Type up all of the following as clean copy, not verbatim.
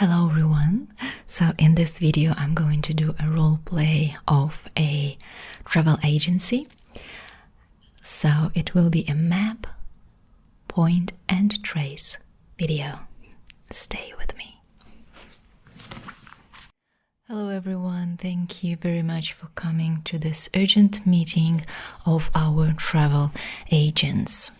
Hello everyone! So in this video I'm going to do a role play of a travel agency. So it will be a map, point and trace video. Stay with me. Hello everyone, thank you very much for coming to this urgent meeting of our travel agents.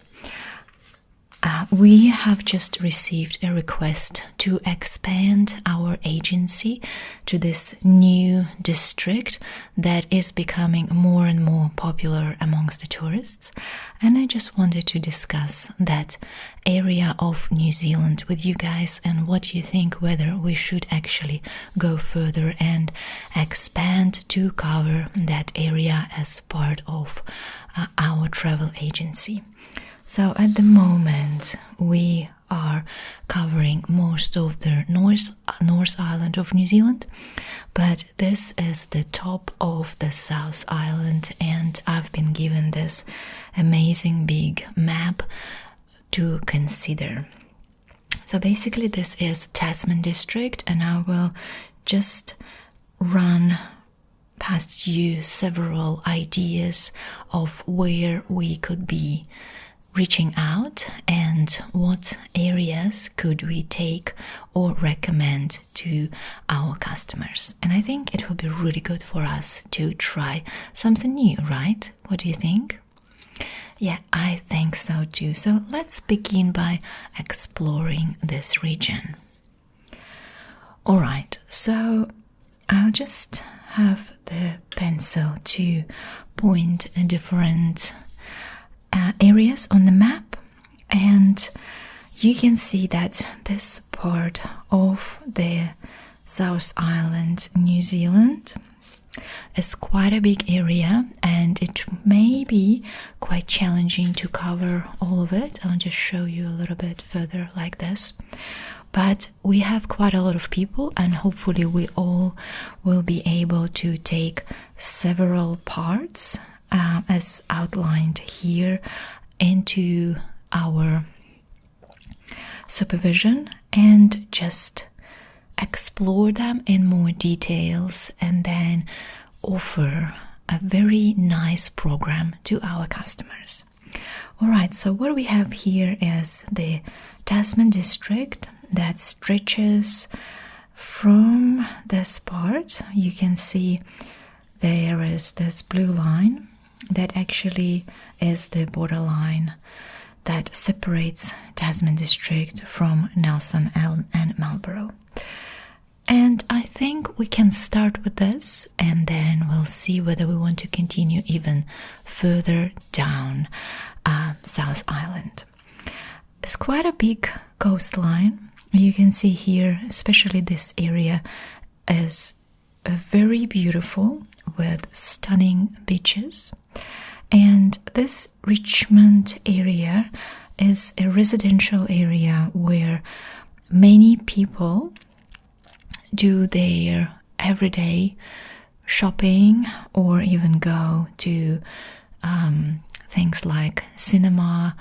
We have just received a request to expand our agency to this new district that is becoming more and more popular amongst the tourists, and I just wanted to discuss that area of New Zealand with you guys and what you think, whether we should actually go further and expand to cover that area as part of our travel agency. So at the moment we are covering most of the North Island of New Zealand, but this is the top of the South Island, and I've been given this amazing big map to consider. So basically this is Tasman District, and I will just run past you several ideas of where we could be reaching out and what areas could we take or recommend to our customers. And I think it will be really good for us to try something new, right? What do you think? Yeah, I think so too. So let's begin by exploring this region. Alright, so I'll just have the pencil to point a different areas on the map, and you can see that this part of the South Island, New Zealand, is quite a big area, and it may be quite challenging to cover all of it. I'll just show you a little bit further like this. But we have quite a lot of people, and hopefully we all will be able to take several parts as outlined here into our supervision and just explore them in more details and then offer a very nice program to our customers. Alright, so what we have here is the Tasman District that stretches from this part. You can see there is this blue line that actually is the borderline that separates Tasman District from Nelson and Marlborough. And I think we can start with this, and then we'll see whether we want to continue even further down South Island. It's quite a big coastline. You can see here, especially this area is very beautiful with stunning beaches. And this Richmond area is a residential area where many people do their everyday shopping or even go to things like cinema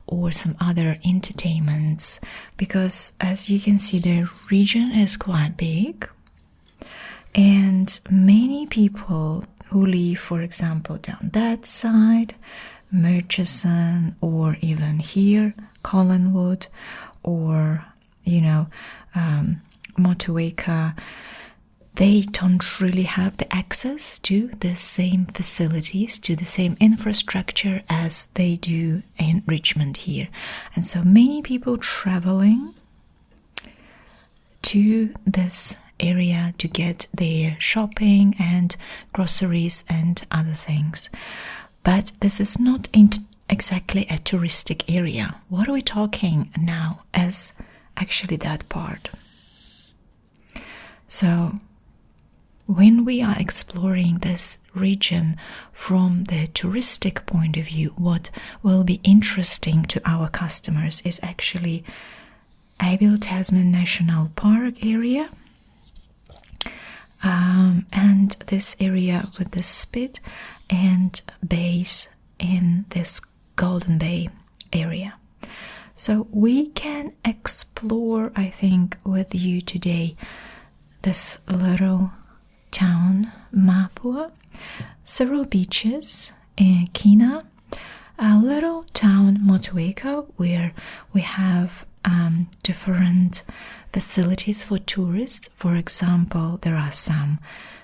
or some other entertainments, because as you can see the region is quite big, and many people who live, for example, down that side, Murchison, or even here, Collingwood, or, Motueka, they don't really have the access to the same facilities, to the same infrastructure as they do in Richmond here. And so many people traveling to this area to get their shopping and groceries and other things. But this is not exactly a touristic area. What are we talking now as actually that part? So when we are exploring this region from the touristic point of view, what will be interesting to our customers is actually Abel Tasman National Park area, and this area with the spit and base in this Golden Bay area. So we can explore, I think, with you today this little town, Mapua, several beaches in Kina, a little town, Motueka, where we have different facilities for tourists. For example, there are some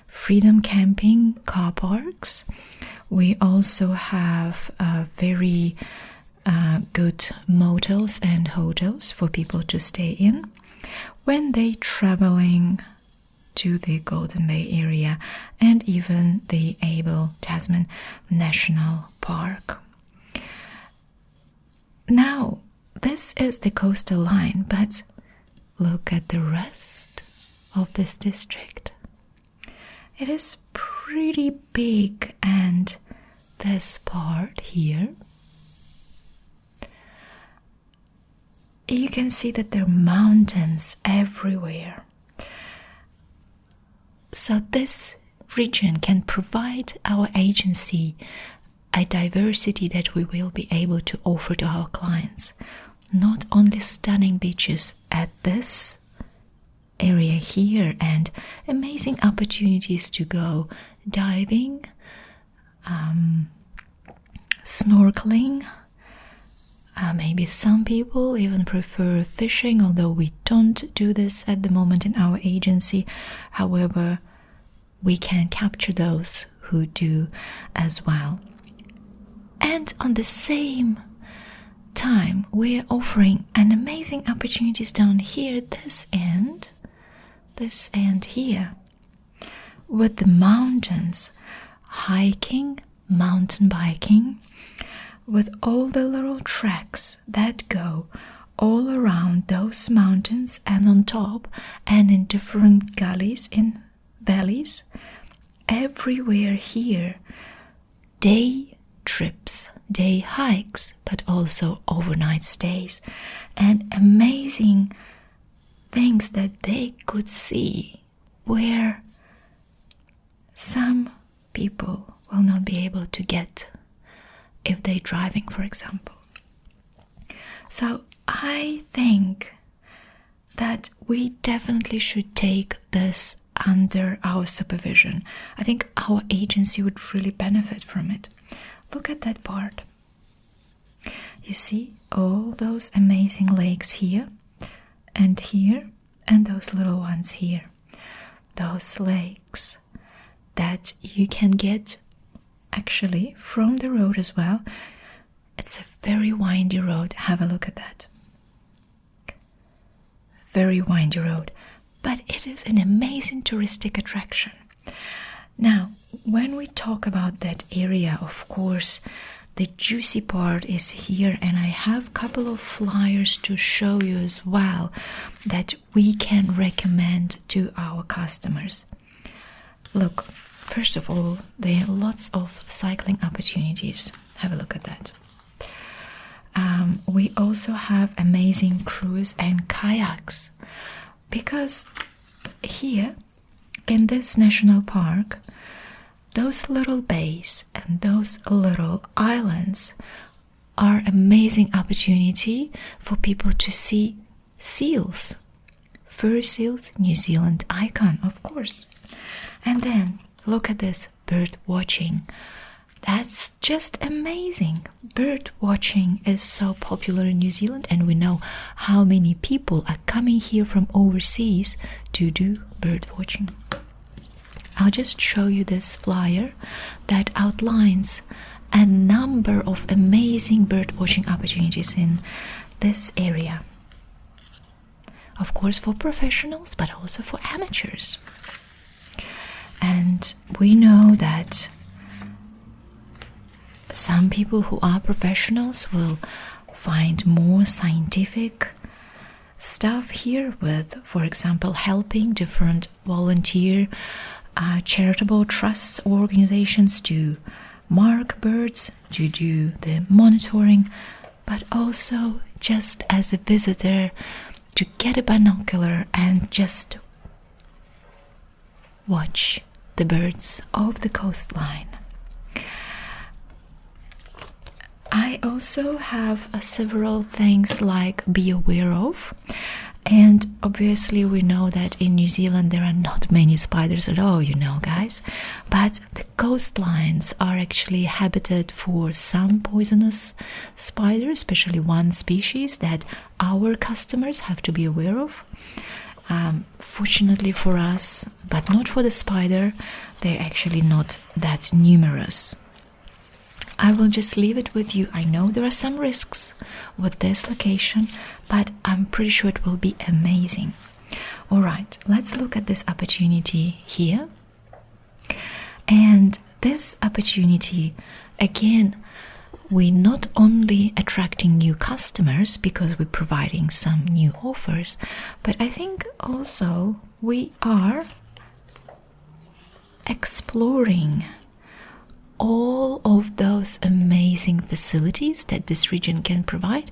freedom camping car parks. We also have very good motels and hotels for people to stay in when they traveling to the Golden Bay area and even the Abel Tasman National Park. Now, this is the coastal line, but look at the rest of this district. It is pretty big, and this part here, you can see that there are mountains everywhere. So this region can provide our agency a diversity that we will be able to offer to our clients. Not only stunning beaches at this area here and amazing opportunities to go diving, snorkeling. Maybe some people even prefer fishing, although we don't do this at the moment in our agency. However, we can capture those who do as well. And on the same time, we're offering an amazing opportunities down here, this end here, with the mountains, hiking, mountain biking, with all the little tracks that go all around those mountains and on top and in different gullies, in valleys, everywhere here, day trips, day hikes, but also overnight stays and amazing things that they could see where some people will not be able to get if they're driving, for example. So I think that we definitely should take this under our supervision. I think our agency would really benefit from it. Look at that part. You see all those amazing lakes here and here, and those little ones here. Those lakes that you can get actually from the road as well. It's a very windy road. Have a look at that. Very windy road, but it is an amazing touristic attraction. Now, when we talk about that area, of course, the juicy part is here, and I have a couple of flyers to show you as well that we can recommend to our customers. Look, first of all, there are lots of cycling opportunities. Have a look at that. We also have amazing cruise and kayaks, because here in this national park, those little bays and those little islands are amazing opportunity for people to see seals. Fur seals, New Zealand icon, of course. And then look at this, bird watching. That's just amazing. Bird watching is so popular in New Zealand, and we know how many people are coming here from overseas to do bird watching. I'll just show you this flyer that outlines a number of amazing bird watching opportunities in this area. Of course, for professionals, but also for amateurs. And we know that some people who are professionals will find more scientific stuff here with, for example, helping different volunteer charitable trusts or organizations to mark birds, to do the monitoring, but also just as a visitor to get a binocular and just watch the birds of the coastline. I also have several things like be aware of. And obviously we know that in New Zealand there are not many spiders at all, you know, guys. But the coastlines are actually habitat for some poisonous spiders, especially one species that our customers have to be aware of. Fortunately for us, but not for the spider, they're actually not that numerous. I will just leave it with you. I know there are some risks with this location, but I'm pretty sure it will be amazing. All right, let's look at this opportunity here. And this opportunity, again, we're not only attracting new customers because we're providing some new offers, but I think also we are exploring all of those amazing facilities that this region can provide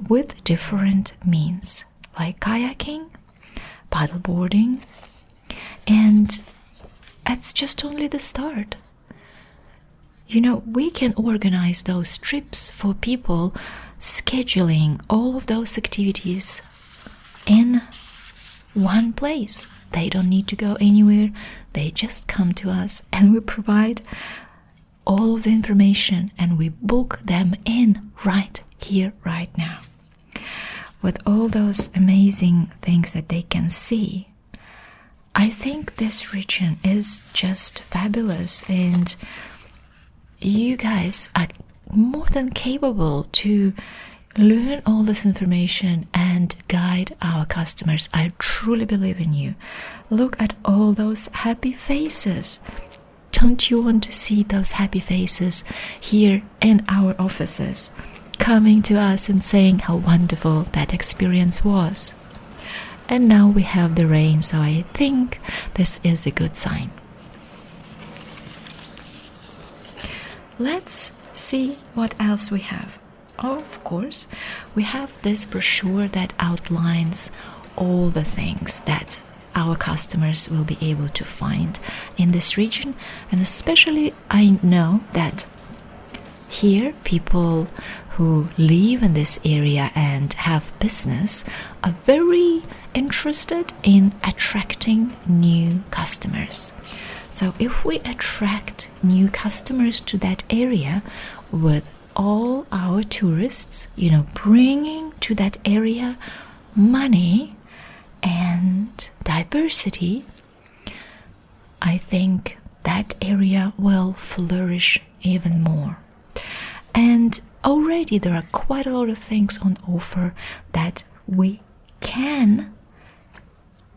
with different means, like kayaking, paddleboarding, and it's just only the start. You know, we can organize those trips for people, scheduling all of those activities in one place. They don't need to go anywhere, they just come to us and we provide all of the information and we book them in right here, right now. With all those amazing things that they can see, I think this region is just fabulous, and you guys are more than capable to learn all this information and guide our customers. I truly believe in you. Look at all those happy faces. Don't you want to see those happy faces here in our offices, coming to us and saying how wonderful that experience was? And now we have the rain, so I think this is a good sign. Let's see what else we have. Of course, we have this brochure that outlines all the things that our customers will be able to find in this region, and especially I know that here people who live in this area and have business are very interested in attracting new customers. So if we attract new customers to that area with all our tourists, you know, bringing to that area money and diversity, I think that area will flourish even more. And already there are quite a lot of things on offer that we can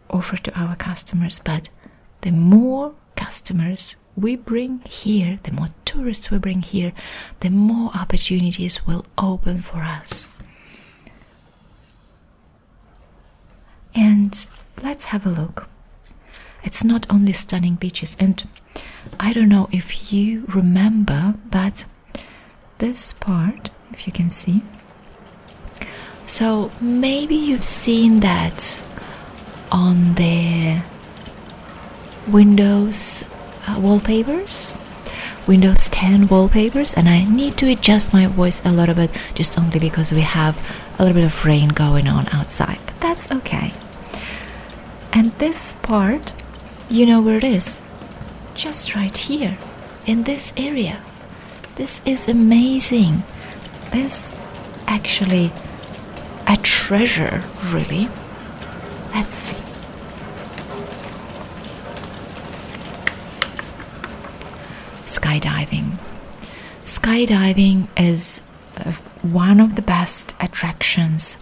offer to our customers, but the more customers we bring here, the more tourists we bring here, the more opportunities will open for us. And let's have a look. It's not only stunning beaches, and I don't know if you remember, but this part, if you can see, so maybe you've seen that on the Windows wallpapers, Windows 10 wallpapers, and I need to adjust my voice a little bit just only because we have a little bit of rain going on outside, but that's okay. And this part, you know where it is? Just right here in this area. This is amazing. This actually a treasure, really. Let's see. Skydiving. Skydiving is one of the best attractions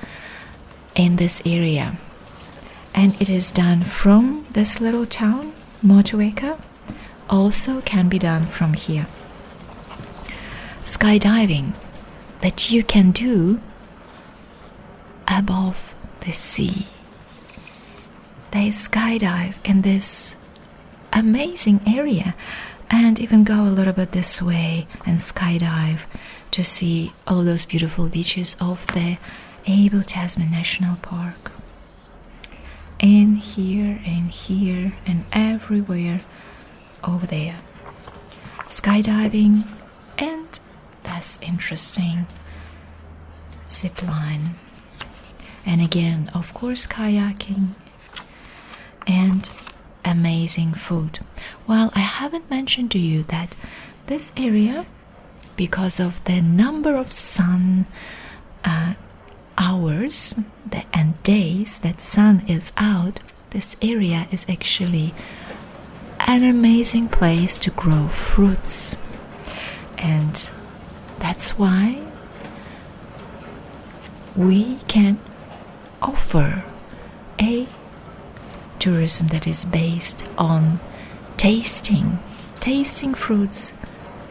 in this area, and it is done from this little town, Motueka. Also can be done from here. Skydiving that you can do above the sea. They skydive in this amazing area and even go a little bit this way and skydive to see all those beautiful beaches of the Abel Tasman National Park. And here and everywhere over there. Skydiving and the less interesting zip line. And again, of course, kayaking and amazing food. Well, I haven't mentioned to you that this area, because of the number of sun hours and days that sun is out, this area is actually an amazing place to grow fruits. And that's why we can offer a tourism that is based on tasting fruits,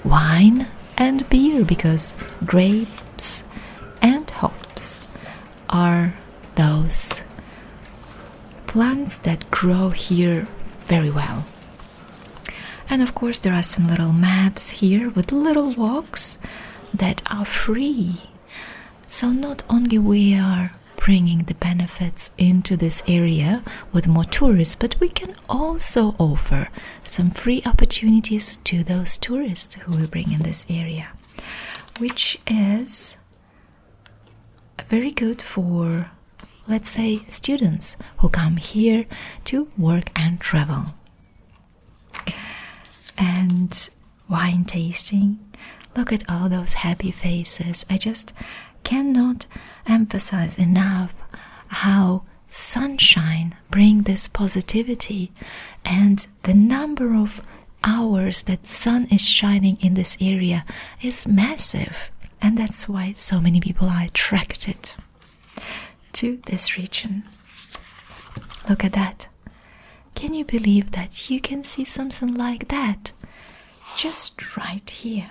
wine and beer, because grapes and hops are those plants that grow here very well. And of course there are some little maps here with little walks that are free. So not only we are bringing the benefits into this area with more tourists, but we can also offer some free opportunities to those tourists who we bring in this area, which is very good for, let's say, students who come here to work and travel. And wine tasting, look at all those happy faces. I just cannot emphasize enough how sunshine brings this positivity, and the number of hours that sun is shining in this area is massive, and that's why so many people are attracted to this region. Look at that. Can you believe that you can see something like that just right here?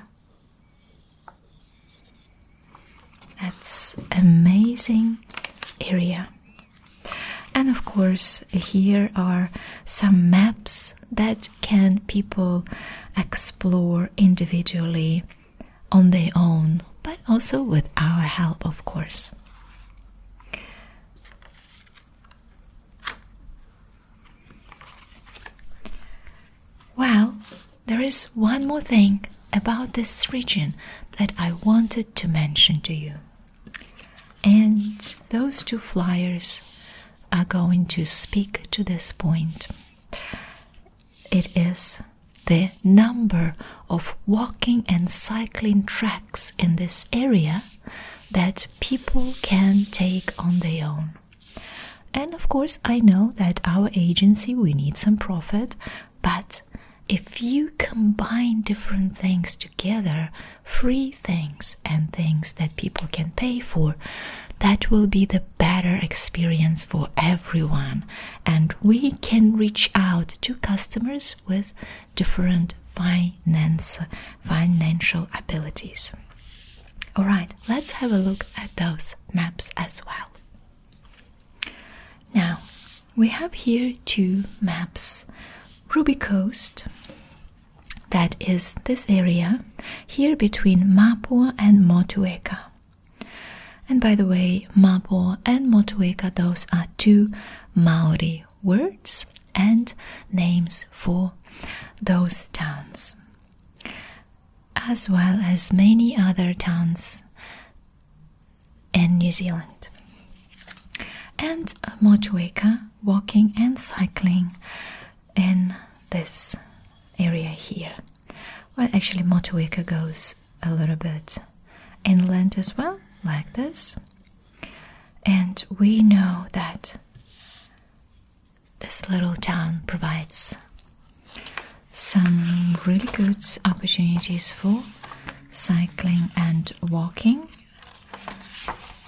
That's amazing area. And of course here are some maps that can people explore individually on their own, but also with our help, of course. Well, there is one more thing about this region that I wanted to mention to you. And those two flyers are going to speak to this point. It is the number of walking and cycling tracks in this area that people can take on their own. And of course, I know that our agency, we need some profit, but if you combine different things together, free things and things that people can pay for, that will be the better experience for everyone. And we can reach out to customers with different financial abilities. Alright, let's have a look at those maps as well. Now, we have here two maps. Ruby Coast, that is this area here between Mapua and Motueka. And by the way, Mapua and Motueka, those are two Maori words and names for those towns, as well as many other towns in New Zealand. And Motueka, walking and cycling in this area here. Well, actually Motueka goes a little bit inland as well, like this. And we know that this little town provides some really good opportunities for cycling and walking.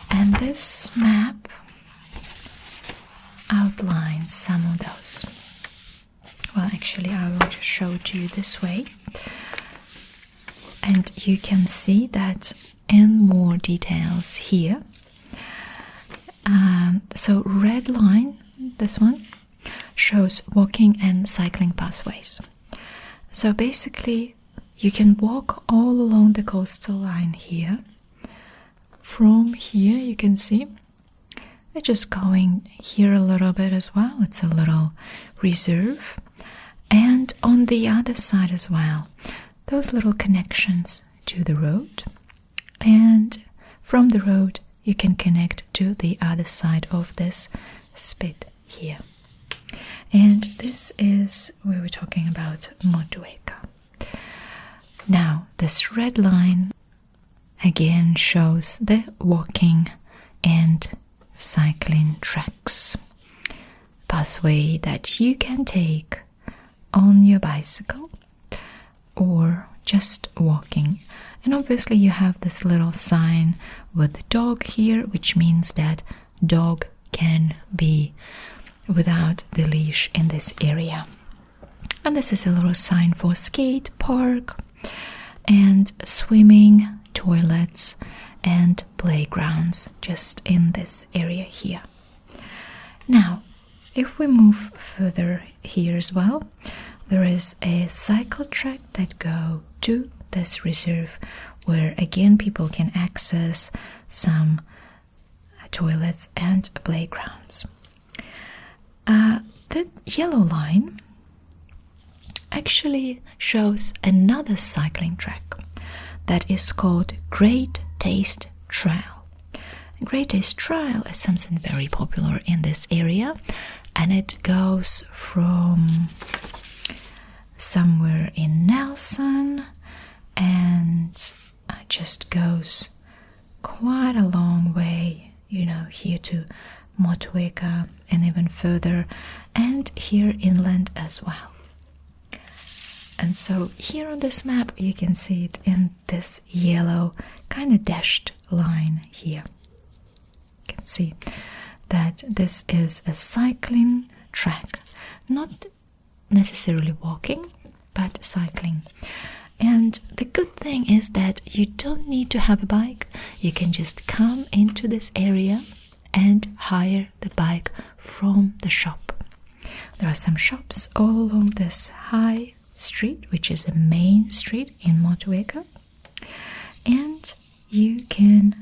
And this map outlines some of those. Well, actually, I will just show it to you this way. And you can see that in more details here. So red line, this one, shows walking and cycling pathways. So basically, you can walk all along the coastal line here. From here, you can see we're just going here a little bit as well. It's a little reserve. And on the other side as well, those little connections to the road. and from the road you can connect to the other side of this spit here. And this is where we're talking about Motueka. Now this red line again shows the walking and cycling tracks, pathway that you can take on your bicycle or just walking. And obviously you have this little sign with the dog here, which means that dog can be without the leash in this area. And this is a little sign for skate park and swimming, toilets and playgrounds just in this area here. Now, if we move further here as well, there is a cycle track that go to this reserve where again people can access some toilets and playgrounds. The yellow line actually shows another cycling track that is called Great Taste Trail. Great Taste Trail is something very popular in this area, and it goes from somewhere in Nelson and just goes quite a long way, here to Motueka and even further, and here inland as well. And so here on this map you can see it in this yellow kind of dashed line here. You can see that this is a cycling track, not necessarily walking, but cycling. And the good thing is that you don't need to have a bike. You can just come into this area and hire the bike from the shop. There are some shops all along this high street, which is a main street in Motueka, and you can,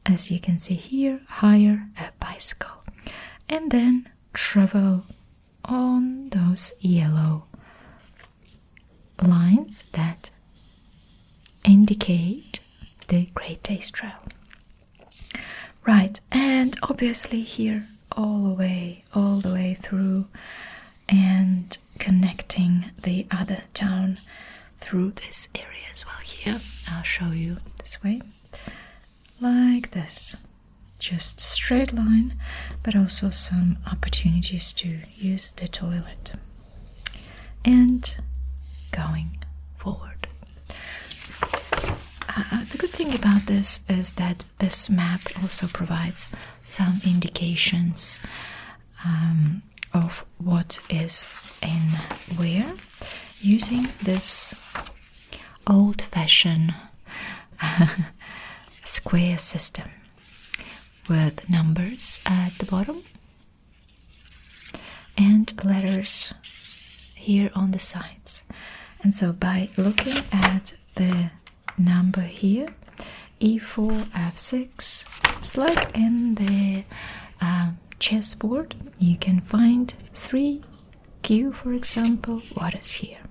as you can see here, hire a bicycle and then travel on those yellow lines that indicate the Great Taste Trail. Right, and obviously here all the way through and connecting the other town through this area as well here. I'll show you this way, like this. Just straight line, but also some opportunities to use the toilet. And going forward. The good thing about this is that this map also provides some indications of what is in where, using this old-fashioned square system with numbers at the bottom and letters here on the sides. And so by looking at the number here, E4, F6, it's like in the chessboard, you can find 3Q, for example, what is here,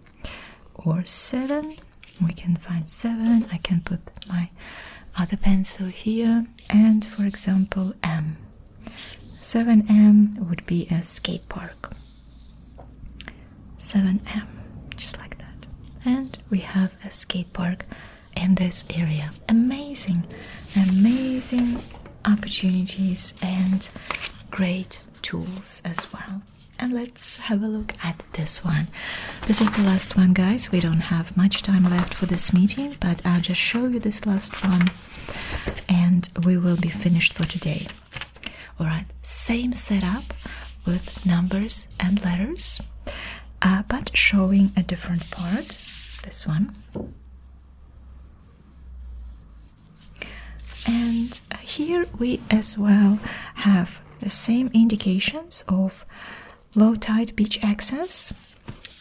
or 7, we can find 7, I can put my other pencil here, and for example M, 7M would be a skate park, 7M, just like that, and we have a skate park in this area. Amazing opportunities and great tools as well. And let's have a look at this one. This is the last one, guys. We don't have much time left for this meeting, but I'll just show you this last one and we will be finished for today. Alright, same setup with numbers and letters, but showing a different part. This one. And here we as well have the same indications of low tide beach access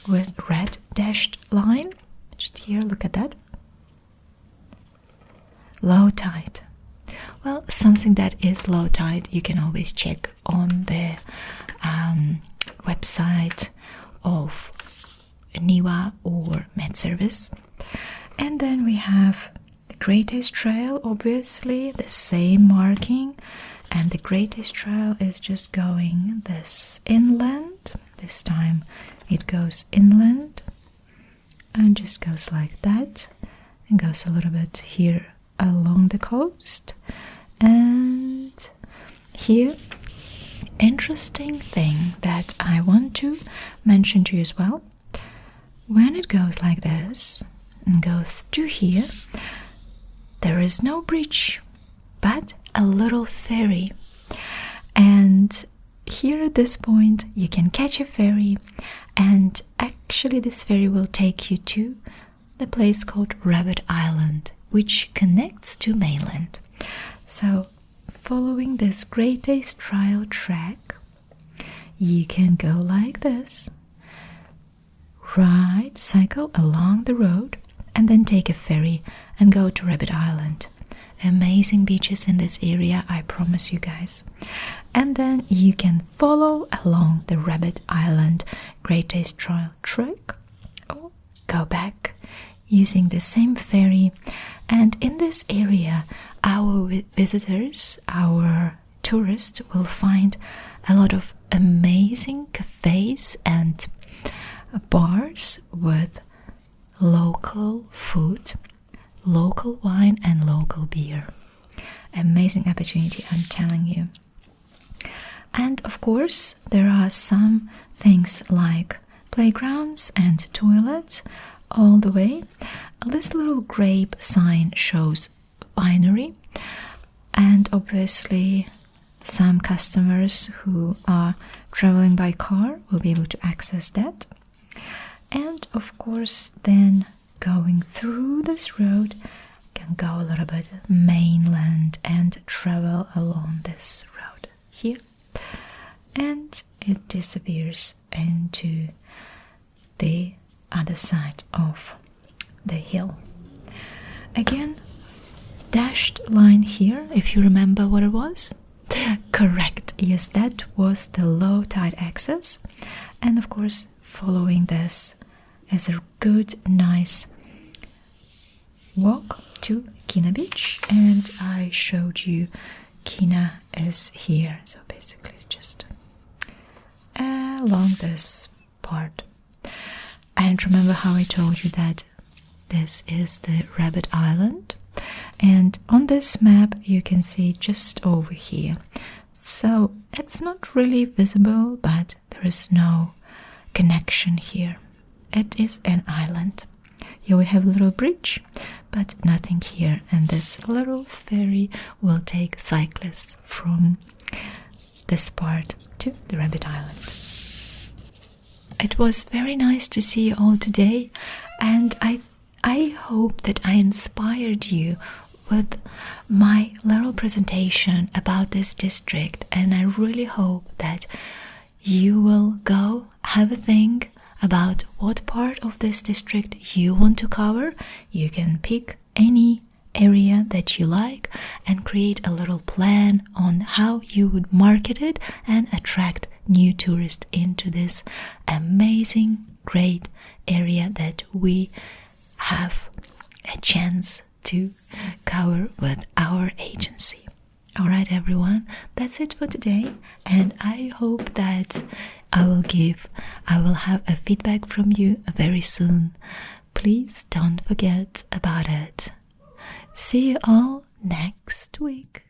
with red dashed line. Just here, look at that. Low tide. Well, something that is low tide you can always check on the website of NIWA or Med Service. And then we have the Great Taste Trail, obviously, the same marking. And the Great Taste Trail is just going this inland. This time it goes inland and just goes like that. And goes a little bit here along the coast. And here, interesting thing that I want to mention to you as well. When it goes like this and goes to here, there is no bridge, but a little ferry. And here at this point, you can catch a ferry, and actually this ferry will take you to the place called Rabbit Island, which connects to mainland. So, following this Great Taste Trail track, you can go like this, ride, cycle along the road, and then take a ferry and go to Rabbit Island. Amazing beaches in this area, I promise you guys. And then you can follow along the Rabbit Island Great Taste Trail track, or go back using the same ferry. And in this area, our visitors, our tourists will find a lot of amazing cafes and bars with local food, local wine and local beer. Amazing opportunity, I'm telling you. And of course, there are some things like playgrounds and toilets all the way. This little grape sign shows winery, and obviously some customers who are traveling by car will be able to access that. And of course, then going through this road, can go a little bit mainland and travel along this road here, and it disappears into the other side of the hill. Again, dashed line here, if you remember what it was. Correct, yes, that was the low tide access. And of course, following this is a good, nice walk to Kina Beach, and I showed you Kina is here, so basically it's just along this part. And remember how I told you that this is the Rabbit Island, and on this map you can see just over here. So it's not really visible, but there is no connection here. It is an island. Here we have a little bridge, but nothing here, and this little ferry will take cyclists from this part to the Rabbit Island. It was very nice to see you all today, and I hope that I inspired you with my little presentation about this district, and I really hope that you will go have a think about what part of this district you want to cover. You can pick any area that you like and create a little plan on how you would market it and attract new tourists into this amazing, great area that we have a chance to cover with our agency. Alright everyone, that's it for today, and I hope that I will have a feedback from you very soon. Please don't forget about it. See you all next week.